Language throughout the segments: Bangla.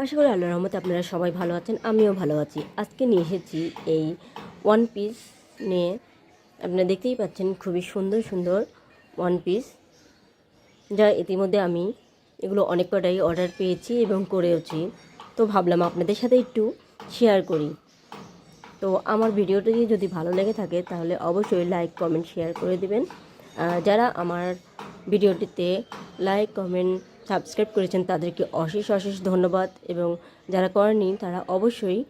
আশা করি আল্লাহর রহমতে আপনারা সবাই ভালো আছেন, আমিও ভালো আছি। আজকে নিয়ে এসেছি এই ওয়ান পিস নিয়ে। আপনারা দেখতেই পাচ্ছেন খুবই সুন্দর সুন্দর ওয়ান পিস, যা ইতিমধ্যে আমি এগুলো অনেক কটাই অর্ডার পেয়েছি এবং করেওছি। তো ভাবলাম আপনাদের সাথে একটু শেয়ার করি। তো আমার ভিডিওটি যদি ভালো লেগে থাকে তাহলে অবশ্যই লাইক কমেন্ট শেয়ার করে দিবেন। যারা আমার ভিডিওটিতে লাইক কমেন্ট সাবস্ক্রাইব করেছেন তাদেরকে অশেষ অশেষ ধন্যবাদ, এবং যারা করেনি তারা অবশ্যই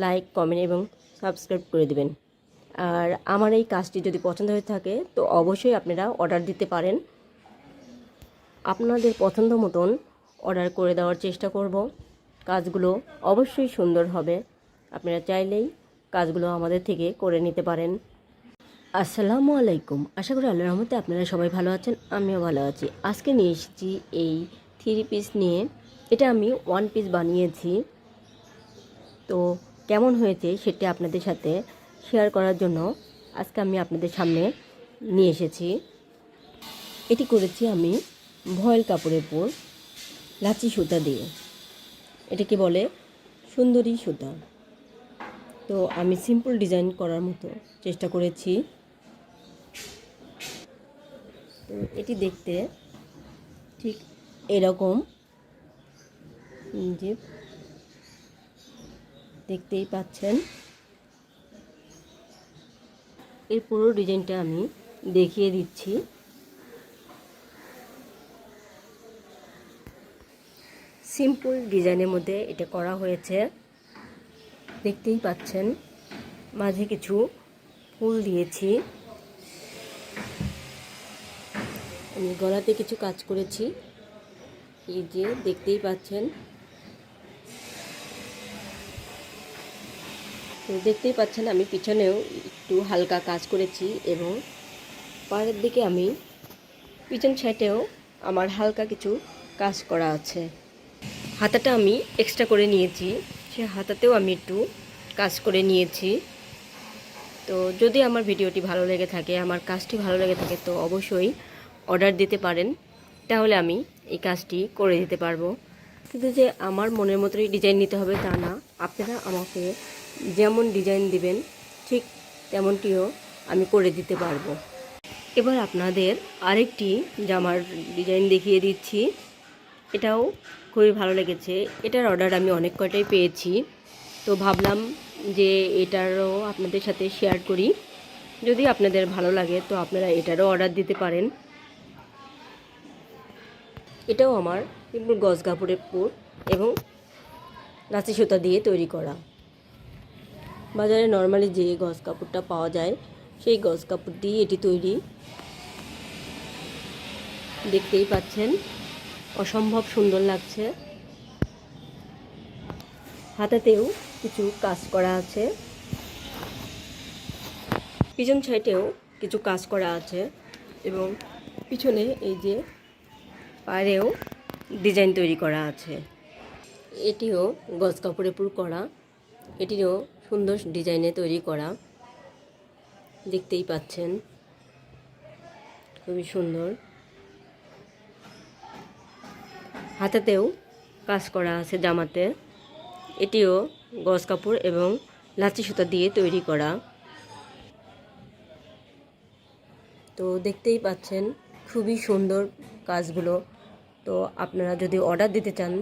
লাইক কমেন্ট এবং সাবস্ক্রাইব করে দিবেন। আর আমার এই কাজটি যদি পছন্দ হয়ে থাকে তো অবশ্যই আপনারা অর্ডার দিতে পারেন। আপনাদের পছন্দ মতন অর্ডার করে দেওয়ার চেষ্টা করব। কাজগুলো অবশ্যই সুন্দর হবে, আপনারা চাইলেই কাজগুলো আমাদের থেকে করে নিতে পারেন। আসসালামু আলাইকুম। আশা করি আল্লাহর রহমতে আপনারা সবাই ভালো আছেন, আমিও ভালো আছি। আজকে নিয়ে এসেছি এই 3 পিস নিয়ে। এটা আমি ওয়ান পিস বানিয়েছি। তো কেমন হয়েছে সেটা আপনাদের সাথে শেয়ার করার জন্য আজকে আমি আপনাদের সামনে নিয়ে এসেছি। এটি করেছি আমি ভয়েল কাপড়ের উপর লাচি সুতা দিয়ে। এটাকে বলে সুন্দরী সুতা। তো আমি সিম্পল ডিজাইন করার মতো চেষ্টা করেছি। তো এটি দেখতে ঠিক এরকম, যে দেখতেই পাচ্ছেন। এর পুরো ডিজাইনটা আমি দেখিয়ে দিচ্ছি। সিম্পল ডিজাইনের মধ্যে এটা করা হয়েছে, দেখতেই পাচ্ছেন। মাঝে কিছু ফুল দিয়েছি, আমি গলাতে কিছু কাজ করেছি, এই যে দেখতেই পাচ্ছেন। তো দেখতেই পাচ্ছেন আমি পিছনেও একটু হালকা কাজ করেছি, এবং পাড়ের দিকে আমি পিছন সাইডেও আমার হালকা কিছু কাজ করা আছে। হাতাটা আমি এক্সট্রা করে নিয়েছি, সে হাতাতেও আমি একটু কাজ করে নিয়েছি। তো যদি আমার ভিডিওটি ভালো লেগে থাকে, আমার কাজটি ভালো লেগে থাকে, তো অবশ্যই অর্ডার দিতে পারেন, তাহলে আমি এই কাজটি করে দিতে পারবো। কিন্তু যে আমার মনের মতোই ডিজাইন নিতে হবে তা না, আপনারা আমাকে যেমন ডিজাইন দিবেন ঠিক তেমনটিও আমি করে দিতে পারবো। এবার আপনাদের আরেকটি জামার ডিজাইন দেখিয়ে দিচ্ছি। এটাও খুবই ভালো লেগেছে। এটার অর্ডার আমি অনেক কয়টাই পেয়েছি, তো ভাবলাম যে এটারও আপনাদের সাথে শেয়ার করি। যদি আপনাদের ভালো লাগে তো আপনারা এটারও অর্ডার দিতে পারেন। এটাও আমার সিম্পল গজ কাপড়ের পুর এবং লাচি সুতা দিয়ে তৈরি করা। বাজারে নর্মালি যে গজ কাপড়টা পাওয়া যায় সেই গজ কাপড় দিয়ে এটি তৈরি। দেখতেই পাচ্ছেন অসম্ভব সুন্দর লাগছে। হাতাতেও কিছু কাজ করা আছে, পিছন সাইডেও কিছু কাজ করা আছে, এবং পিছনে এই যে পায়েও ডিজাইন তৈরি করা আছে। এটিও গজ কাপড়ের উপর করা, এটিও সুন্দর ডিজাইনে তৈরি করা। দেখতেই পাচ্ছেন খুবই সুন্দর। হাতাতেও কাজ করা আছে জামাতে, এটিও গজ কাপড় এবং লাচি সুতা দিয়ে তৈরি করা। তো দেখতেই পাচ্ছেন খুবই সুন্দর কাজগুলো। তো আপনারা যদি অর্ডার দিতে চান